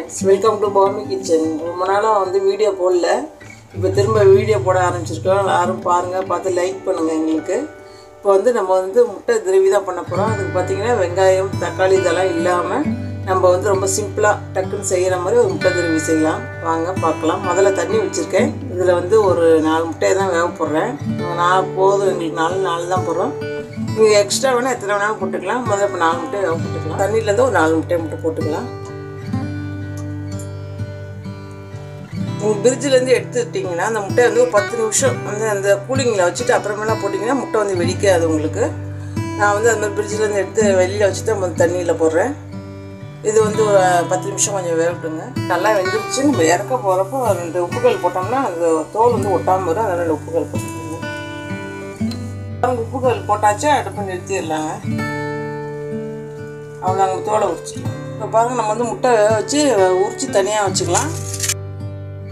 Friends, welcome to Bhoomi kitchen. ரொம்ப நாளாக வந்து வீடியோ போடல, இப்போ திரும்ப வீடியோ போட ஆரம்பிச்சிருக்கோம். எல்லாரும் பாருங்கள், பார்த்து லைக் பண்ணுங்கள். எங்களுக்கு இப்போ வந்து நம்ம வந்து முட்டை கிரேவி தான் பண்ண போகிறோம். அதுக்கு பார்த்திங்கன்னா வெங்காயம் தக்காளி இதெல்லாம் இல்லாமல் நம்ம வந்து ரொம்ப சிம்பிளாக டக்குன்னு செய்கிற மாதிரி ஒரு முட்டை கிரேவி செய்யலாம். வாங்க பார்க்கலாம். முதல்ல தண்ணி வச்சுருக்கேன். இதில் வந்து ஒரு 4 முட்டையை தான் வேக போடுறேன். போதும், எங்களுக்கு 4 தான் போடுறோம். நீங்கள் எக்ஸ்ட்ரா வேணால் எத்தனை வேணாலும் போட்டுக்கலாம். முதல்ல இப்போ 4 முட்டையை வேக போட்டுக்கலாம். தண்ணியிலேருந்து ஒரு 4 முட்டையை மட்டும் போட்டுக்கலாம். நீங்கள் ஃப்ரிட்ஜிலேருந்து எடுத்துக்கிட்டிங்கன்னா அந்த முட்டை வந்து ஒரு 10 நிமிஷம் வந்து அந்த கூலிங்கில் வச்சுட்டு அப்புறமேலாம் போட்டிங்கன்னா முட்டை வந்து வெடிக்காது உங்களுக்கு. நான் வந்து அது மாதிரி ஃப்ரிட்ஜிலேருந்து எடுத்து வெளியில் வச்சு தான் தண்ணியில் போடுறேன். இது வந்து ஒரு 10 நிமிஷம் கொஞ்சம் வேகட்டுங்க. நல்லா வெந்துருச்சு. நம்ம இறக்க போகிறப்போ 2 உப்புகள் போட்டோம்னா அந்த தோல் வந்து ஒட்டாமல் வரும். அதனால் 2 உப்புகள் போட்டுக்கோங்க. உப்புகள் போட்டாச்சு, அடுப்பு நிறுத்திடலாங்க. அவ்வளோ நாங்கள் தோலை உரிச்சிக்கலாம். இப்போ பாருங்கள், நம்ம வந்து முட்டை வச்சு உரித்து தனியாக வச்சுக்கலாம்.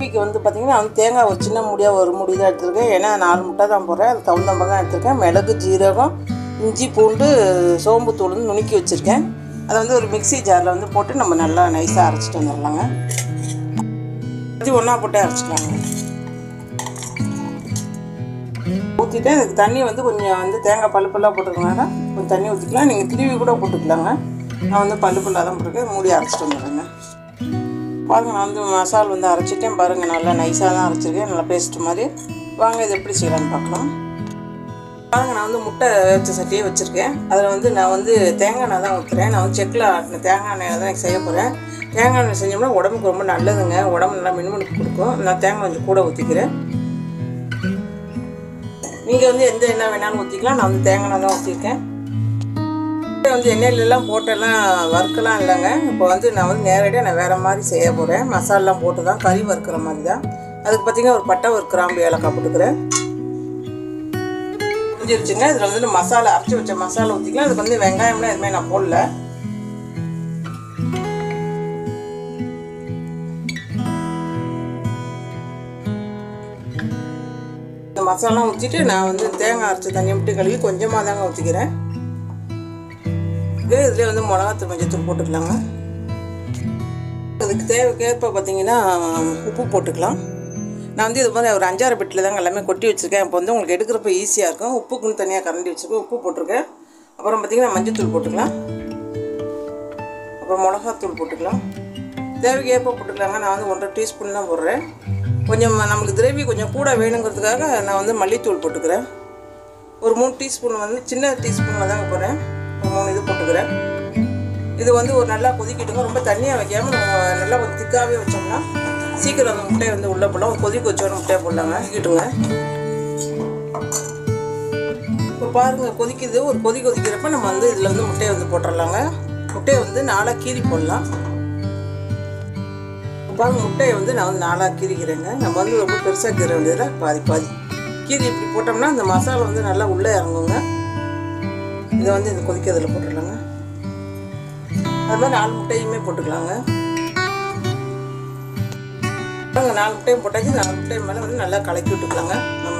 குழம்பிக்கு வந்து பார்த்திங்கன்னா வந்து தேங்காய் ஒரு சின்ன முடியாக ஒரு முடி தான் எடுத்துருக்கேன். ஏன்னா 4 முட்டை தான் போடுறேன். அது தகுந்தம்பரம் தான் எடுத்துருக்கேன். மிளகு, ஜீரகம், இஞ்சி, பூண்டு, சோம்பு தூள் வந்து நுணுக்கி வச்சுருக்கேன். அதை வந்து ஒரு மிக்சி ஜாரில் வந்து போட்டு நம்ம நல்லா நைஸாக அரைச்சிட்டு வந்துடலாங்க. இது ஒன்றா போட்டு அரைச்சிக்கலாங்க. ஊற்றிட்டு அதுக்கு தண்ணி வந்து கொஞ்சம் வந்து தேங்காய் பல்லுப்பெல்லாம் போட்டுருக்கனால கொஞ்சம் தண்ணி ஊற்றிக்கலாம். நீங்கள் திருவி கூட போட்டுக்கலாங்க. நான் வந்து பல்லுப்பெல்லாம் தான் போட்டுருக்கேன். மூடி அரைச்சிட்டு வந்துடுறேங்க. பாருங்கள், நான் வந்து மசாலா வந்து அரைச்சிட்டேன். பாருங்கள், நல்லா நைஸாக தான் அரைச்சிருக்கேன். நல்லா பேஸ்ட்டு மாதிரி. வாங்க இது எப்படி செய்யலான்னு பார்க்கலாம். பாருங்கள், நான் வந்து முட்டை வச்ச சட்டியே வச்சுருக்கேன். அதில் வந்து நான் வந்து தேங்காய் எண்ணெய் தான் ஊற்றுறேன். நான் வந்து செக்கில் ஆட்டின தேங்காய் எண்ணெய் தான் எனக்கு செய்ய போகிறேன். தேங்காய் எண்ணெய் செஞ்சோம்னா உடம்புக்கு ரொம்ப நல்லதுங்க. உடம்பு நல்லா மினுமினுக்கு கொடுக்கும். நான் தேங்காய் கொஞ்சம் கூட ஊற்றிக்கிறேன். நீங்கள் வந்து எந்த எண்ணெய் வேணாலும் ஊற்றிக்கலாம். நான் வந்து தேங்காய் எண்ணெய் தான் ஊற்றிருக்கேன். வந்து எண்ணெயிலெல்லாம் போட்டெல்லாம் வறுக்கலாம் இல்லைங்க. இப்போ வந்து நான் வந்து நேரடியாக நான் வேறு மாதிரி செய்ய போகிறேன். மசாலாம் போட்டு தான் கறி வறுக்கிற மாதிரி தான். அதுக்கு பார்த்திங்கன்னா ஒரு பட்டை, ஒரு கிராம்பு, ஏலக்காய் போட்டுக்கிறேன். முடிஞ்சிருச்சுங்க. இதில் வந்து மசாலா அரைச்சி வச்ச மசாலா ஊற்றிக்கலாம். அதுக்கு வந்து வெங்காயம்லாம் எதுவுமே நான் போடல. இந்த மசாலா ஊற்றிட்டு நான் வந்து தேங்காய் அரைச்சி தண்ணி விட்டு கழுவி கொஞ்சமாக தாங்க ஊற்றிக்கிறேன். இதில் வந்து மிளகாத்தூள், மஞ்சத்தூள் போட்டுக்கலாங்க. அதுக்கு தேவைக்கேற்ப பார்த்திங்கன்னா உப்பு போட்டுக்கலாம். நான் வந்து இது மாதிரி ஒரு 5-6 பெட்டில் தாங்க எல்லாமே கொட்டி வச்சுருக்கேன். இப்போ வந்து உங்களுக்கு எடுக்கிறப்ப ஈஸியாக இருக்கும். உப்புக்குன்னு தனியாக கரண்டி வச்சுருக்கேன். உப்பு போட்டிருக்கேன். அப்புறம் பார்த்திங்கன்னா மஞ்சத்தூள் போட்டுக்கலாம். அப்புறம் மிளகாத்தூள் போட்டுக்கலாம். தேவைக்கேற்ப போட்டுக்கலாங்க. நான் வந்து 1.5 டீஸ்பூன் தான் போடுறேன். கொஞ்சம் நம்மளுக்கு கிரேவி கொஞ்சம் கூட வேணுங்கிறதுக்காக நான் வந்து மல்லித்தூள் போட்டுக்கிறேன். ஒரு 3 டீஸ்பூன் வந்து சின்ன டீஸ்பூனில் தாங்க போடுறேன். 3 இது போட்டுக்கிறேன். இது வந்து ஒரு நல்லா கொதிக்கிட்டுங்க. ரொம்ப தண்ணியாக வைக்காமல் நம்ம நல்லா கொஞ்சம் திக்காகவே வச்சோம்னா சீக்கிரம் அந்த முட்டையை வந்து உள்ளே போடலாம். கொதிக்க வச்சோன்னு முட்டையை போடலாங்க. கொதிக்கிட்டுங்க. இப்போ பாருங்கள், கொதிக்குது. ஒரு கொதிக்கிறப்ப நம்ம வந்து இதில் வந்து முட்டையை வந்து போட்டுடலாங்க. முட்டையை வந்து 4 கீறி போடலாம். பாருங்கள், முட்டையை வந்து நான் வந்து 4 கீறிக்கிறேங்க. நம்ம வந்து ரொம்ப பெருசாக கீற வேண்டியதில் பாதி கீறி இப்படி போட்டோம்னா அந்த மசாலா வந்து நல்லா உள்ளே இறங்குங்க. இதை வந்து இது கொதிக்கிறதுல போட்டுடலாங்க. அது மாதிரி 4 முட்டையுமே போட்டுக்கலாங்க. 4 முட்டையும் போட்டாச்சு. 4 முட்டையும் மேலே வந்து நல்லா கலக்கி விட்டுக்கலாங்க. நம்ம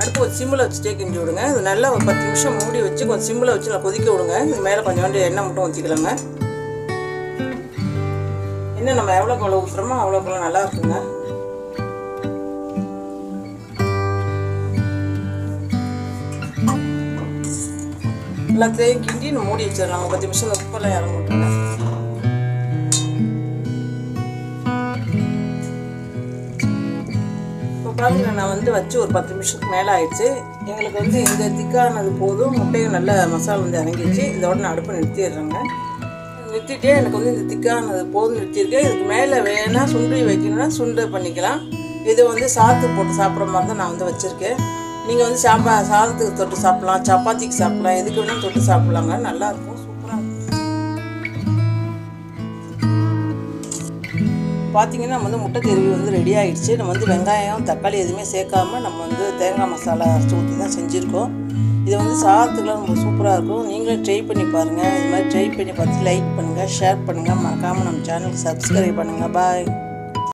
அடுப்பு ஒரு சிம்மில் வச்சுட்டே கிண்டி விடுங்க. இது நல்லா ஒரு 10 நிமிஷம் மூடி வச்சு கொஞ்சம் சிம்மில் வச்சு நல்லா கொதிக்க விடுங்க. இது மேலே கொஞ்சோண்டு எண்ணெய் மட்டும் ஊற்றிக்கலாங்க. எண்ணெய் நம்ம எவ்வளோக்கு ஊற்றுறோமோ அவ்வளோக்குள்ள நல்லா இருக்குங்க. எல்லாத்தையும் கிண்டி நம்ம மூடி வச்சிடலாம். 10 நிமிஷம் உப்பெல்லாம் இறங்கிட்டுங்க. இப்போ பாருங்க, நான் வந்து வச்சு ஒரு 10 நிமிஷத்துக்கு மேலே ஆயிடுச்சு. எங்களுக்கு வந்து இந்த திக்கானது போதும். முட்டையும் நல்ல மசாலா வந்து இறங்கிடுச்சு. இதோட நான் அடுப்பை நிறுத்திடுறேங்க. நிறுத்திட்டே எனக்கு வந்து இந்த திக்கானது போதும் நிறுத்தியிருக்கேன். இதுக்கு மேலே வேணால் சுண்டி வைக்கணும்னா சுண்டை பண்ணிக்கலாம். இது வந்து சாதத்துக்கு போட்டு சாப்பிட்ற மாதிரி தான் நான் வந்து வச்சுருக்கேன். நீங்கள் வந்து சாதத்துக்கு தொட்டு சாப்பிட்லாம், சப்பாத்திக்கு சாப்பிட்லாம், எதுக்கு வேணாலும் தொட்டு சாப்பிட்லாங்க. நல்லாயிருக்கும், சூப்பராக இருக்கும். பார்த்திங்கன்னா நம்ம வந்து முட்டை கிரேவி வந்து ரெடி ஆகிடுச்சு. நம்ம வந்து வெங்காயம் தக்காளி எதுவுமே சேர்க்காமல் நம்ம வந்து தேங்காய் மசாலா அரைச்சி ஊற்றி தான் செஞ்சுருக்கோம். இது வந்து சாதத்துக்குலாம் ரொம்ப சூப்பராக இருக்கும். நீங்களும் ட்ரை பண்ணி பாருங்கள். இது மாதிரி ட்ரை பண்ணி பார்த்து லைக் பண்ணுங்கள், ஷேர் பண்ணுங்கள். மறக்காமல் நம்ம சேனலுக்கு சப்ஸ்கிரைப் பண்ணுங்கள். பாய்.